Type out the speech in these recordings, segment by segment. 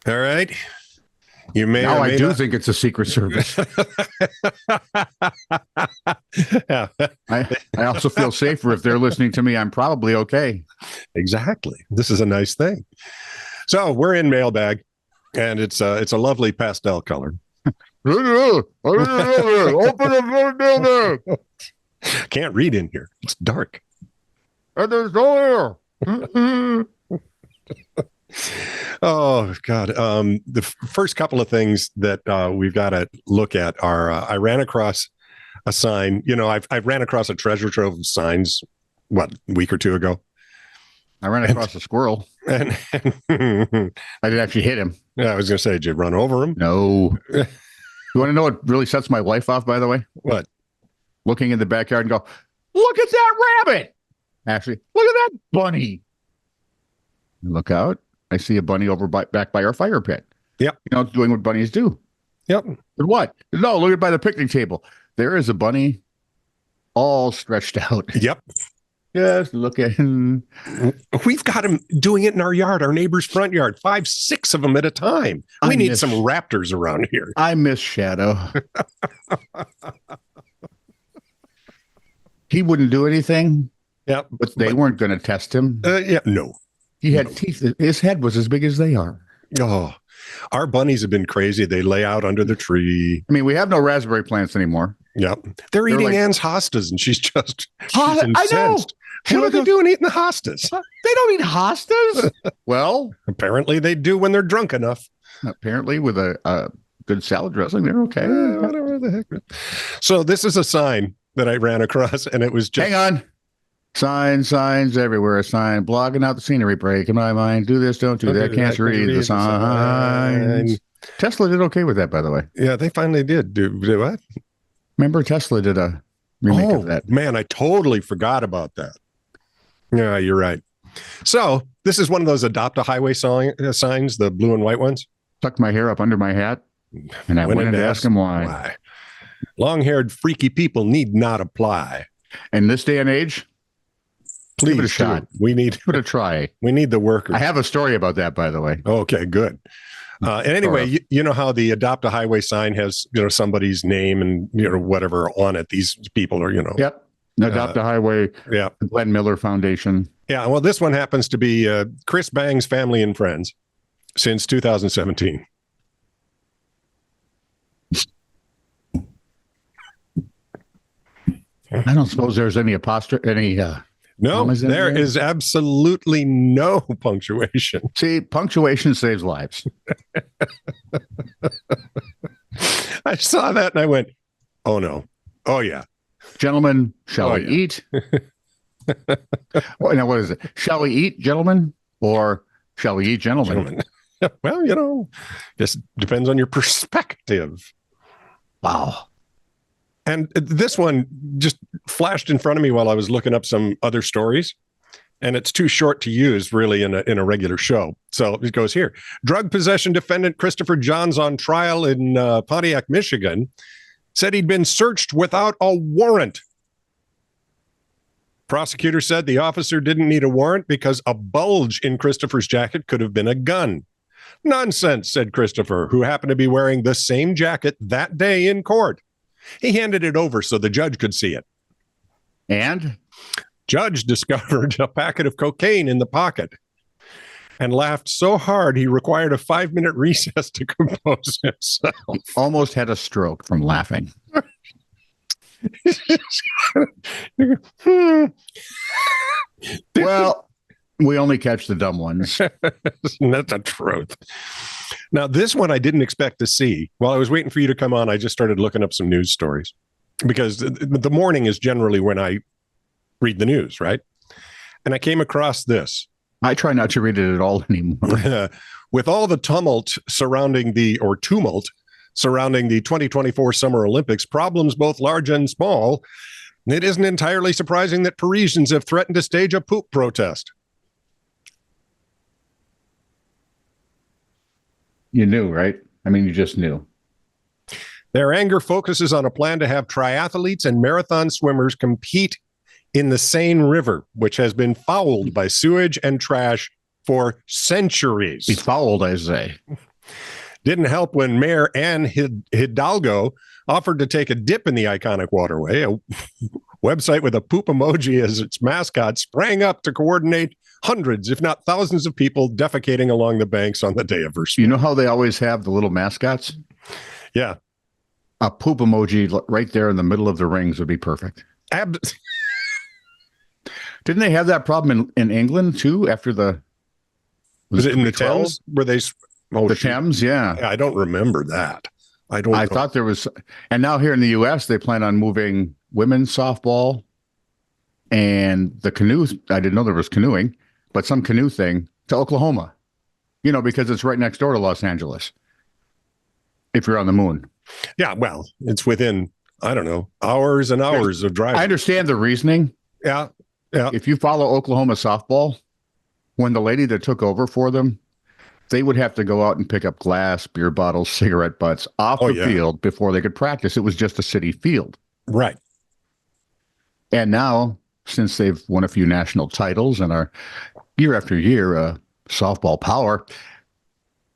All right. You may now or I may do not. think it's a Secret Service. Yeah, I also feel safer if they're listening to me. I'm probably okay. exactly. This is a nice thing. So we're in Mailbag, and it's a lovely pastel color. Open the mailbag. Can't read in here. It's dark. And there's no air. Oh God. The first couple of things that we've got to look at are I ran across a sign. I ran across a treasure trove of signs, a week or two ago. I ran across a squirrel. And I did actually hit him. Yeah, I was going to say, did you run over him? No. You want to know what really sets my wife off, by the way? What? Looking in the backyard and go, look at that rabbit. Actually, look at that bunny. You look out. I see a bunny back by our fire pit. Yep. It's doing what bunnies do. Yep. But what? No, look at by the picnic table. There is a bunny all stretched out. Yep. Just looking. We've got them doing it in our yard, our neighbor's front yard, 5, 6 of them at a time. We need some raptors around here. I miss Shadow. He wouldn't do anything. Yep. But they weren't going to test him. No. He had teeth. His head was as big as they are. Oh, our bunnies have been crazy. They lay out under the tree. I mean, we have no raspberry plants anymore. Yep. They're eating Anne's hostas, and she's incensed. I know. What are they doing eating the hostas? They don't eat hostas. Well, apparently they do when they're drunk enough. Apparently with a good salad dressing, they're okay. Whatever the heck. So this is a sign that I ran across, and it was just... Hang on. Signs everywhere. A sign blocking out the scenery break. In my mind, do this, don't do that. Can't read the signs. Tesla did okay with that, by the way. Yeah, they finally did. Do what? Remember, Tesla did a remake of that. Man, I totally forgot about that. Yeah, you're right. So this is one of those adopt a highway signs, the blue and white ones. Tucked my hair up under my hat, and I went in to ask him why. Long-haired, freaky people need not apply. In this day and age, please give it a shot. We need give it a try. We need the workers. I have a story about that, by the way. Okay, good. And anyway, you know how the adopt a highway sign has somebody's name and whatever on it. These people are Yep. Adopt a highway. Yeah. Glenn Miller Foundation. Yeah. Well, this one happens to be Chris Bang's Family and Friends since 2017. I don't suppose there's any apostrophe, no, there is absolutely no punctuation. See, punctuation saves lives. I saw that and I went, oh no. Oh yeah. Gentlemen, shall we eat? Now, what is it? Shall we eat, gentlemen? Or shall we eat, gentlemen? Well, just depends on your perspective. Wow. And this one just flashed in front of me while I was looking up some other stories. And it's too short to use, really, in a regular show. So it goes here. Drug possession defendant Christopher Johns on trial in Pontiac, Michigan, said he'd been searched without a warrant. Prosecutor said the officer didn't need a warrant because a bulge in Christopher's jacket could have been a gun. Nonsense, said Christopher, who happened to be wearing the same jacket that day in court. He handed it over so the judge could see it. And? Judge discovered a packet of cocaine in the pocket and laughed so hard he required a 5-minute recess to compose himself. He almost had a stroke from laughing. Well, we only catch the dumb ones. That's the truth. Now, this one I didn't expect to see. While I was waiting for you to come on, I just started looking up some news stories because the morning is generally when I read the news, right? And I came across this. I try not to read it at all anymore. With all the tumult surrounding the 2024 Summer Olympics, problems both large and small, it isn't entirely surprising that Parisians have threatened to stage a poop protest. You knew, right? I mean, you just knew. Their anger focuses on a plan to have triathletes and marathon swimmers compete in the Seine River, which has been fouled by sewage and trash for centuries. Be fouled, I say. Didn't help when Mayor Anne Hidalgo offered to take a dip in the iconic waterway. A website with a poop emoji as its mascot sprang up to coordinate hundreds, if not thousands of people defecating along the banks on the day of her speech. You know how they always have the little mascots? Yeah. A poop emoji right there in the middle of the rings would be perfect. Didn't they have that problem in England too after the... Was it in the Thames? Were they... Thames, yeah. I don't remember that. I thought there was... And now here in the U.S., they plan on moving women's softball and the canoes. I didn't know there was canoeing, but some canoe thing to Oklahoma, because it's right next door to Los Angeles. If you're on the moon. Yeah, well, it's within, I don't know, hours and hours of driving. I understand the reasoning. Yeah. Yeah. If you follow Oklahoma softball, when the lady that took over for them, they would have to go out and pick up glass, beer bottles, cigarette butts off the field before they could practice. It was just a city field. Right. And now, since they've won a few national titles and are year after year softball power,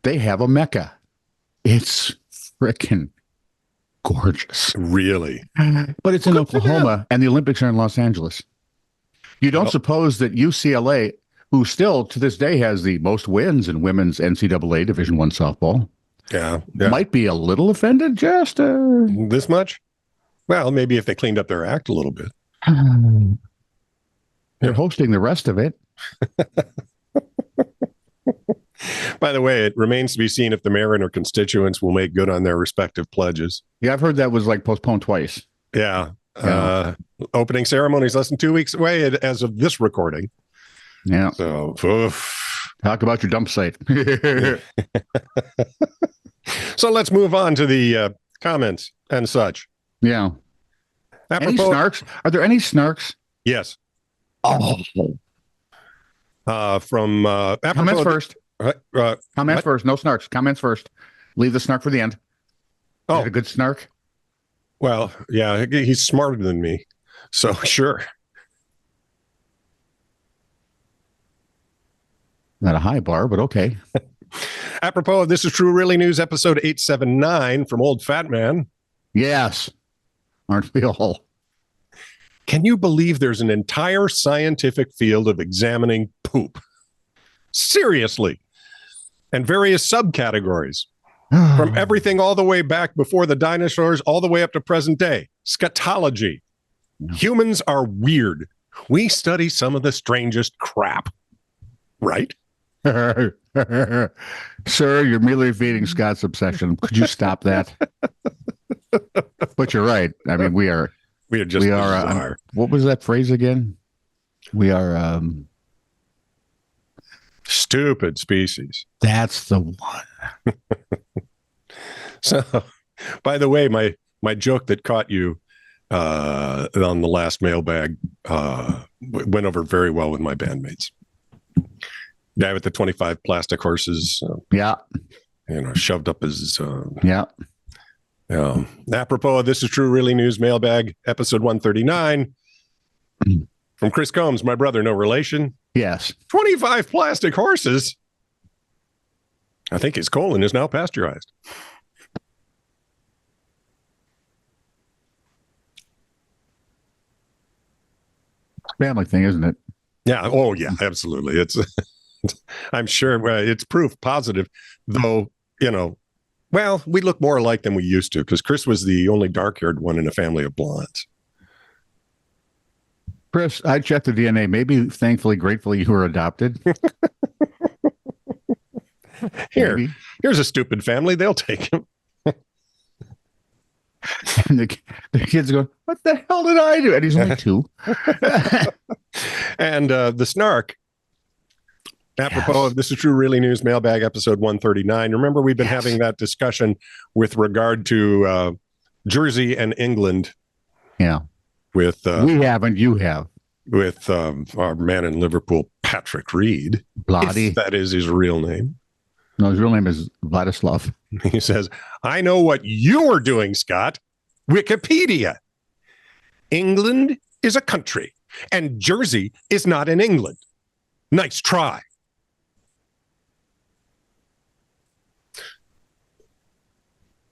they have a mecca. It's frickin' gorgeous. Really? But it's in Oklahoma, and the Olympics are in Los Angeles. You don't suppose that UCLA, who still to this day has the most wins in women's NCAA Division I softball, might be a little offended just this much? Well, maybe if they cleaned up their act a little bit. They're hosting the rest of it. By the way, it remains to be seen if the mayor and her constituents will make good on their respective pledges. Yeah, I've heard that was postponed twice. Yeah. Opening ceremony is less than 2 weeks away as of this recording. Yeah. So, talk about your dump site. So let's move on to the comments and such. Yeah. Any snarks? Are there any snarks? Yes. Oh. From comments first. Comments first. No snarks. Comments first. Leave the snark for the end. Oh, is it a good snark? Well, yeah, he's smarter than me, so sure. Not a high bar, but okay. Apropos of This Is True Really News, episode 879 from OldFatMan. Yes. Aren't we all? Can you believe there's an entire scientific field of examining poop? Seriously. And various subcategories. From everything all the way back before the dinosaurs all the way up to present day. Scatology. Yeah. Humans are weird. We study some of the strangest crap. Right? Sir, you're merely feeding Scott's obsession. Could you stop that? But you're right. I mean, we are just bizarre. What was that phrase again? We are stupid species. That's the one. So, by the way, my joke that caught you on the last mailbag went over very well with my bandmates. Guy with the 25 plastic horses. Shoved up his. Apropos of This Is True Really News mailbag, episode 139. From Chris Combs, my brother, no relation. Yes. 25 plastic horses. I think his colon is now pasteurized. Family thing, isn't it? Yeah. Oh, yeah, absolutely. It's, I'm sure it's proof positive, though, well, we look more alike than we used to because Chris was the only dark-haired one in a family of blondes. Chris, I checked the DNA. Maybe, thankfully, gratefully, you were adopted. Here's a stupid family. They'll take him. And the kids go, what the hell did I do? And he's only 2. And the snark, apropos of This Is True Really News mailbag episode 139. Remember, we've been having that discussion with regard to Jersey and England. Yeah. With we haven't, you have. With our man in Liverpool, Patrick Reed. Bloody. That is his real name. No, his real name is Vladislav. He says, I know what you are doing, Scott. Wikipedia. England is a country, and Jersey is not in England. Nice try.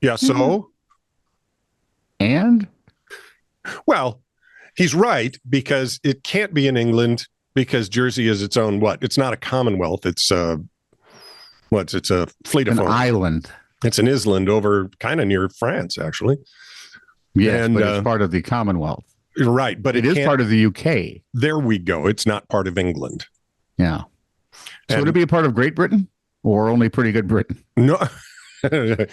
Yeah. So, And well, he's right because it can't be in England because Jersey is its own what? It's not a commonwealth. It's it's a fleet of an own. island. It's an island over kind of near France, actually. Yes, And, but it's part of the Commonwealth. Right, but It is part of the UK. There we go. It's not part of England. Yeah. So And- would it be a part of Great Britain or only pretty good Britain? No. We're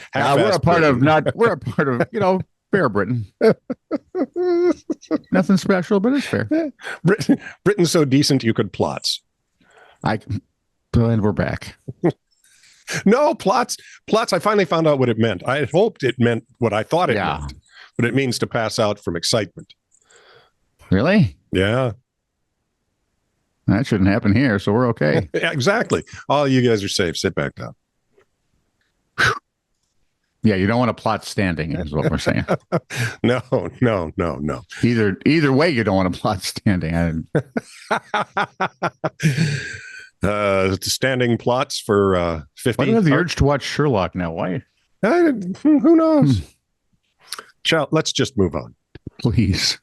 a part of fair Britain. Nothing special, but it's fair. Britain's so decent you could plots. And we're back. No, plots. I finally found out what it meant. I had hoped it meant what I thought it meant, but it means to pass out from excitement. Really? Yeah. That shouldn't happen here, so we're okay. Yeah, exactly. All you guys are safe. Sit back down. Yeah, you don't want to plot standing, is what we're saying. No. Either way, you don't want to plot standing. Standing plots for 50. Why do I have the urge to watch Sherlock now? Why? Who knows? Let's just move on. Please.